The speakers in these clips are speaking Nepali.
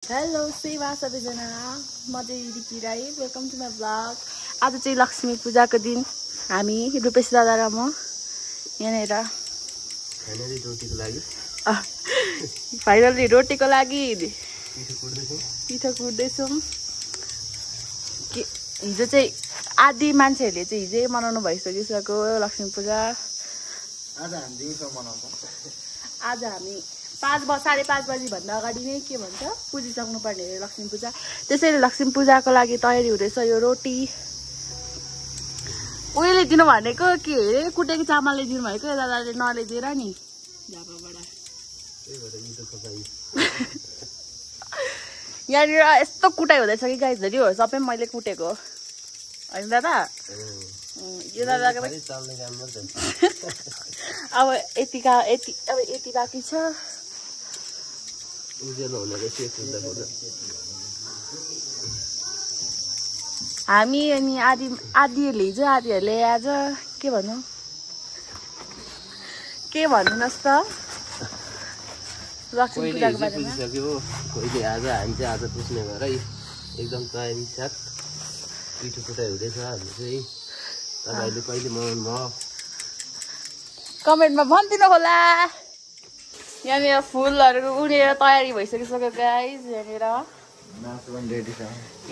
हेलो सेवा सबैजना म चाहिँ Riki Rai welcome to my blog. आज चाहिँ लक्ष्मी पूजाको दिन हामी रुपेश दादा र म यहाँनिर फाइनली रोटीको लागि पिठो कुट्दैछौँ। हिजो चाहिँ आदि मान्छेहरूले चाहिँ हिजै मनाउनु भइसकिसक्यो लक्ष्मी पूजा। आज हामी 5:30 बजीभन्दा अगाडि नै के भन्छ पुजिसक्नु पर्ने अरे लक्ष्मी पूजा। त्यसैले लक्ष्मी पूजाको लागि तयारी हुँदैछ। यो रोटी उहिले दिनु भनेको के अरे कुटेको चामलले दिनु भएको दादाले नल्याइदिएर नि यहाँनिर यस्तो कुटाइ हुँदैछ कि गाइजहरू हो सबै मैले कुटेको होइन दादा। यो दादाको अब यति बाँकी छ। हामी अनि आदीहरूले हिजो आदीहरूले आज के भन्नुहोस् त लक्ष्मी पूजाको बारेमा। कोहीले आज हामी चाहिँ आज पुस्ने भएर एकदम तयारी साथ पिठो कुटाइ हुँदैछ। हामी चाहिँ तपाईँले कहिले मनाउनु भयो कमेन्टमा भनिदिनु होला। यहाँनिर फुलहरू उनेर तयारी भइसकिसक्यो गाइज।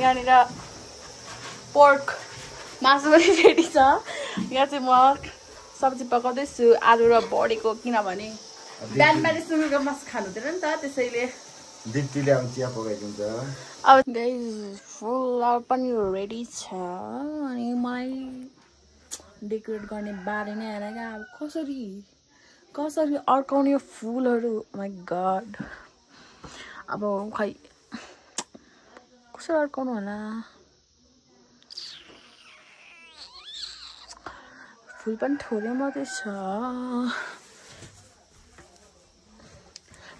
यहाँनिर पोर्क मासु पनि रेडी छ। यहाँ चाहिँ म सब्जी पकाउँदैछु आलु र बडीको, किनभने बिहान बिहान सुँगुरको मासु खानु हुँदैन नि त, त्यसैले दिप्तीले अब चिया पकाइदिन्छ। अब गाइज फुलहरू पनि रेडी छ अनि मलाई डेकोरेट गर्ने बारे नै आएन क्या। अब कसरी अड्काउने यो फुलहरू, माई गड। अब खै कसरी अड्काउनु होला। फुल पनि थोरै मात्रै छ।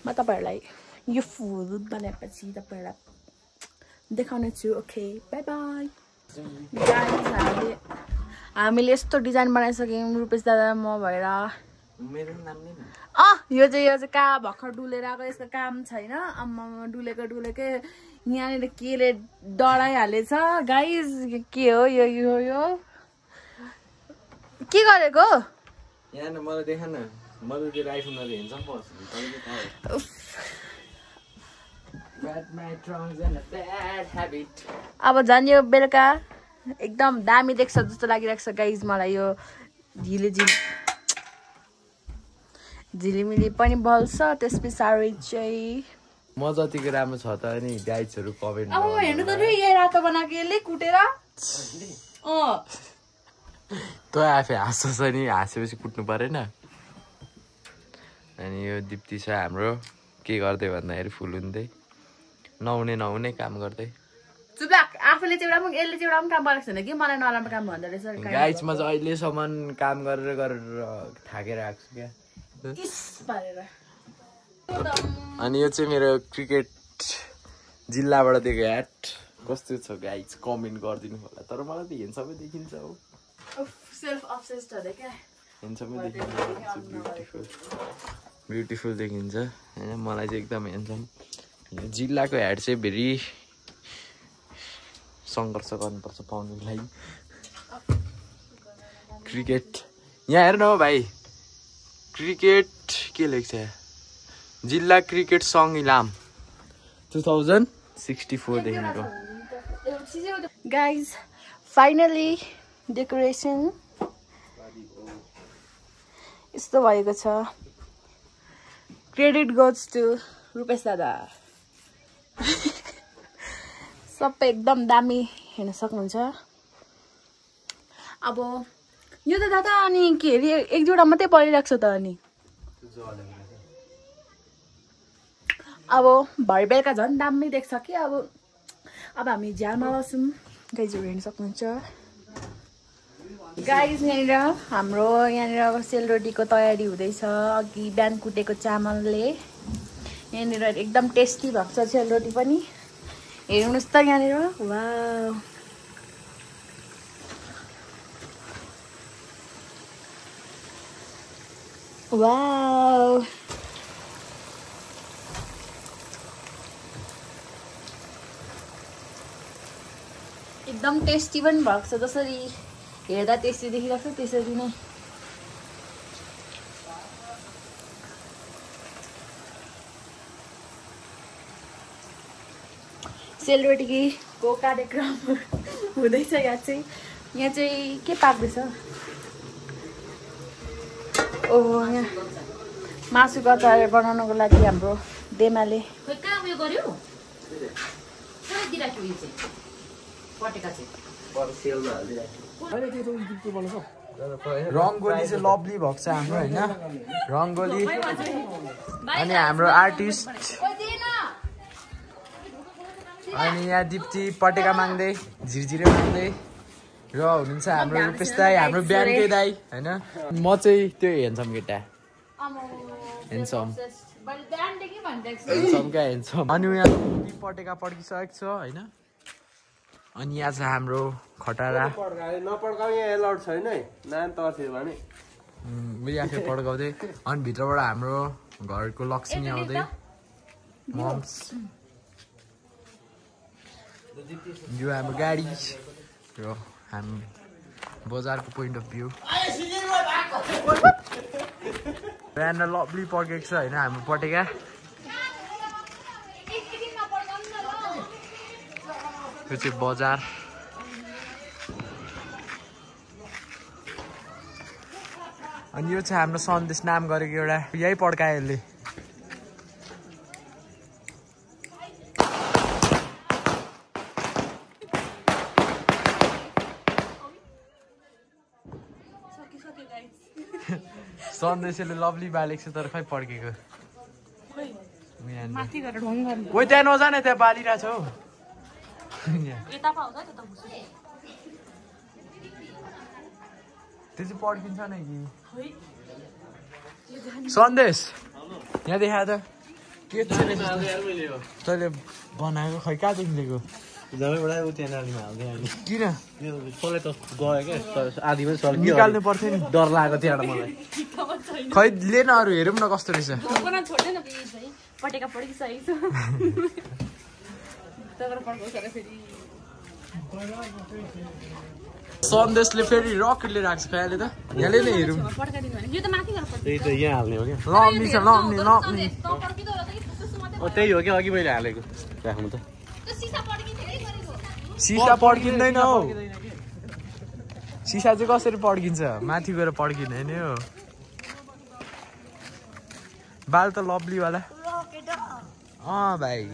म तपाईँहरूलाई यो फुल बनाएपछि तपाईँहरूलाई देखाउने छु। Okay by by. हामीले यस्तो डिजाइन बनाइसक्यौँ रुपेश दादा म भएर। यो चाहिँ कहाँ भर्खर डुलेर आएको, यसको काम छैन। आम्मा डुलेकै यहाँनिर केले डढाइहालेछ गाइज। के हो यो के गरेको मलाई देखा न अब झन् यो बेलुका एकदम दामी देख्छ जस्तो लागिरहेको छ गाइज मलाई। यो झिलिमिली पनि बल्छ। त्यस पछाडि चाहिँ म जतिको राम्रो छ त नि गाइजहरू कमेन्ट अब हेर्नु त यही रातो बनाएको यसले कुटेर। तँ आफै हाँस्छ नि, हाँसेपछि कुट्नु परेन। अनि यो दिप्ती छ हाम्रो के गर्दै भन्दाखेरि फुल हुँदै नहुने काम गर्दै। आफूले चाहिँ यसले चाहिँ एउटा पनि काम गरेको छैन कि मलाई नराम्रो काम भन्दो रहेछ। गाइजमा चाहिँ अहिलेसम्म काम गरेर थाकेर आएको छु क्या। अनि यो चाहिँ मेरो क्रिकेट जिल्लाबाट दिएको ह्याट कस्तो छ गाइज कमेन्ट गरिदिनु होला। तर मलाई त सबै देखिन्छ हो, ब्युटिफुल देखिन्छ होइन। मलाई चाहिँ एकदम हेर्छौँ। जिल्लाको ह्याट चाहिँ भेरी सङ्घर्ष गर्नुपर्छ पाउनुको लागि। क्रिकेट यहाँ हेर्नु हो भाइ, क्रिकेट के लेख्छ जिल्ला क्रिकेट सङ्घ इलाम 2064 देखिको। गाइज फाइनली डेकोरेसन यस्तो भएको छ। क्रेडिट गोज टु रुपेश दादा। सबै एकदम दामी हेर्न सक्नुहुन्छ। अब यो त दादा अनि के अरे एक जोडा मात्रै परिरहेको छ त। अनि अब भरे बेलुका झन् दामी देख्छ कि। अब हामी झ्यालमा लाउँछौँ गाइजहरू हेर्न सक्नुहुन्छ। गाइज यहाँनिर हाम्रो सेलरोटीको तयारी हुँदैछ। अघि बिहान कुटेको चामलले यहाँनिर एकदम टेस्टी भएको छ सेलरोटी पनि। हेर्नुहोस् त यहाँनिर वाउ एकदम टेस्टी पनि भएको छ जसरी हेर्दा टेस्टी देखिरहेको छ त्यसरी नै सेलरोटीको कार्यक्रम हुँदैछ यहाँ चाहिँ के पाक्दैछ ओहो यहाँ मासुको अचार बनाउनको लागि हाम्रो देमाले रङ्गोली चाहिँ लभली भएको छ हाम्रो होइन रङ्गोली अनि हाम्रो आर्टिस्ट अनि यहाँ दिप्ती पटेका माग्दै झिरझिरे माग्दै र हुनुहुन्छ हाम्रो रूपेश दाई हाम्रो बिहानकै दाई होइन म चाहिँ त्यो हेन्सम केटा हेन्सम क्या हेन्सम अनि यहाँ पटेका पड्किसकेको छ होइन अनि यहाँ छ हाम्रो खटारा उयो पड्काउँदै अनि भित्रबाट हाम्रो घरको लक्ष्मी आउँदै मम्स यो हाम्रो गाडी र हामी बजारको पोइन्ट अफ भ्यू बिहान लभली पड्केको छ होइन हाम्रो पटेका यो चाहिँ बजार अनि यो चाहिँ हाम्रो सन्देश नाम गरेको एउटा यही पड्कायो यसले सन्देशले लभली बालेको छ तर खै पड्केको कोही त्यहाँ नजाने त्यहाँ बालिरहेछ हौ त्यो चाहिँ पड्किन्छ नि कि सन्देश यहाँ देखा त के तैँले बनाएको खै कहाँदेखि लिएको किन निकाल्नु पर्थ्यो नि डर लाग्यो त्यहाँबाट मलाई खै ले न अरू हेरौँ न कस्तो रहेछ सन्देशले फेरि रकेट लिएर आएको छ कहिले त यहाँले नै हेरौँ त्यही हो कि अघि मैले हालेको राख्नु त सिसा पड्किँदैन हौ सिसा चाहिँ कसरी पड्किन्छ माथि गएर पड्किँदैन नि हो बाल त लभली वाला भाइ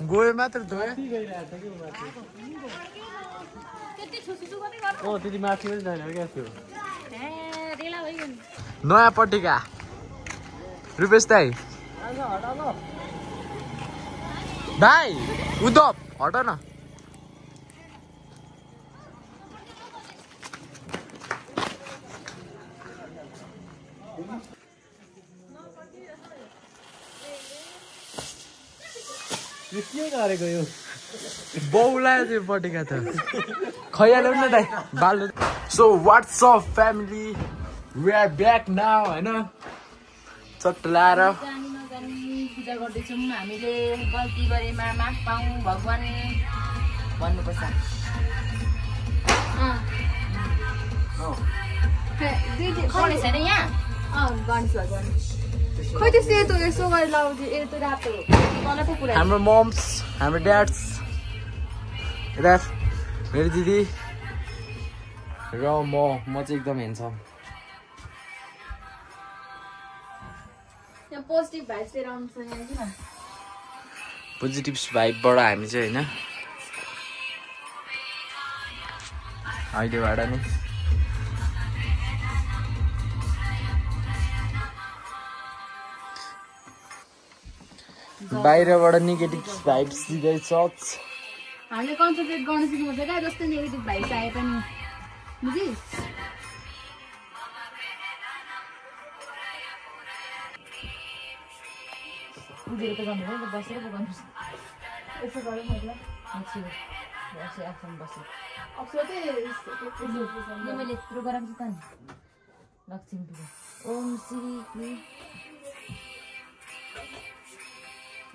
गयो मात्र धोयो त्यति माथि पनि जाने क्या थियो नयाँ पटेका रूपेश दाई भाइ उद्धव हट न के गरेको यो बहुलायो त्यो पटेका त खैहाल्यो नि दाइ बाल so what's up family we are back now होइन चट्ट लाएर पूजा गर्दैछौँ हामीले गल्ती गरेमा माफ पाऊँ भगवान भन्नुपर्छ खै त्यो सेतो यसो गरेर लाउँदै यस्तो रातो मलाई पो कुरा हाम्रो मम्स हाम्रो ड्याड्स यता मेरो दिदी र म चाहिँ एकदम हेर्छौँ पोजिटिभ भाइब्स लिएर आउनु छ यहाँ किन पोजिटिभ भाइबबाट हामी चाहिँ होइन अहिलेबाट नि बाहिरबाट नेगेटिभ भाइब्स दिँदैछ हामीले कन्सन्ट्रेट गर्न सिक्नुपर्छ क्या जस्तो नेगेटिभ भाइब्स आए पनि बुझिस् उडेर त गर्नु भयो बसेर पो गर्नु यसो गरौँ मतलब बसे आफू बसे अक्सर चाहिँ मैले यत्रो गराएको छु त नि लक्ष्मी पूजा ओम श्री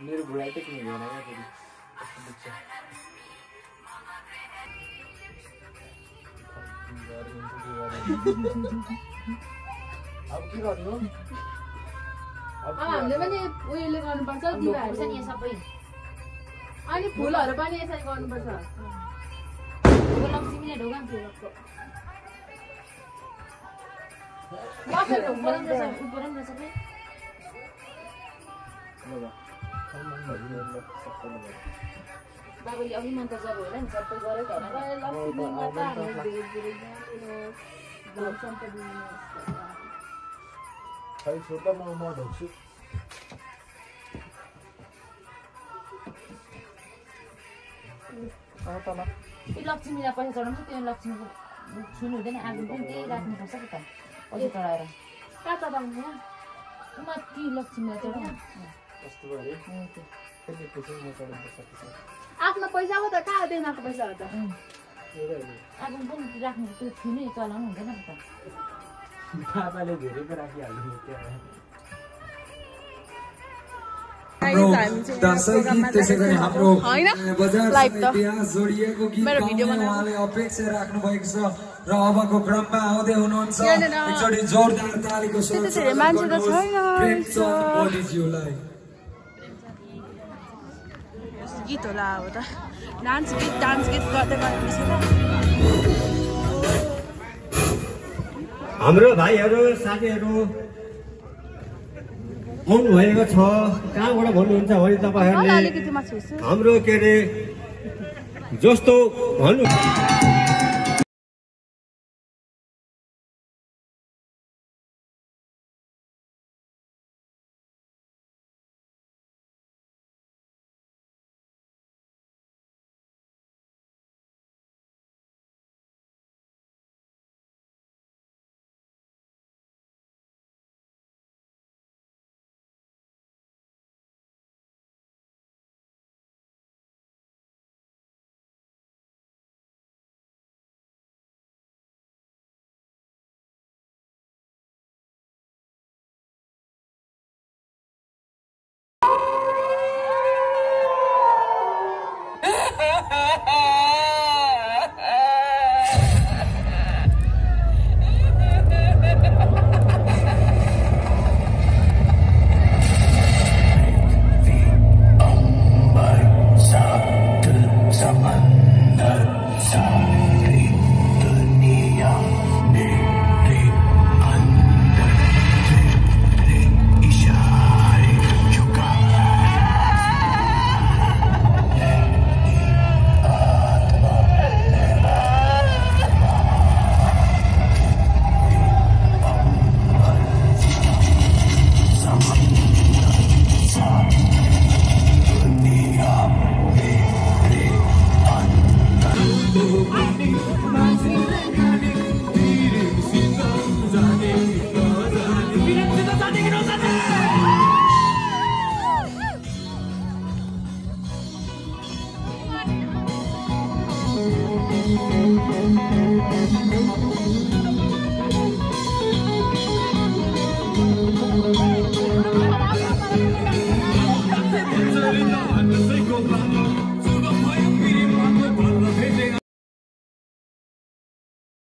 मेरो घुँडा टेक्ने हुँदैन क्या फेरि अब के गर्नु अब हामीले पनि उयोले गर्नुपर्छ दिवाहरू छ नि सबै अनि फुलहरू पनि यसरी गर्नुपर्छ लक्ष्मीले ढोका फुलको बसेर ऊपर पनि सबै बाबुले अघि मन्त्र जब होला नि सबै गरेको होला लक्ष्मी माता खै छोटा म ढोक्छु लक्ष्मीलाई पैसा चढाउँछ त्यो लक्ष्मीको छुनु हुँदैन आगो पनि त्यही राख्नुपर्छ कि त पैसा चढाएर कहाँ चढाउनु म ती लक्ष्मीलाई चढाउँ आफ्नो पैसा हो त कहाँ देनाको पैसा हो त आगो पनि राख्नु त्यो छुनु चलाउनु हुँदैन नि त बाबाले धेरै पो राखिहाल्नु त्यसै गरी हाम्रो बजार इतिहास जोडिएको गीत गाउने उहाँले अपेक्षा राख्नु भएको छ र अबको क्रममा आउँदै हुनुहुन्छ एकचोटि जोरदार तालीको स्वर मोदीज्यूलाई गीत होला अब त डान्स गीत गर्दै गर्दैछ हाम्रो भाइहरू साथीहरू आउनु भएको छ कहाँबाट भन्नुहुन्छ भने तपाईँहरूले हाम्रो के अरे जस्तो भन्नु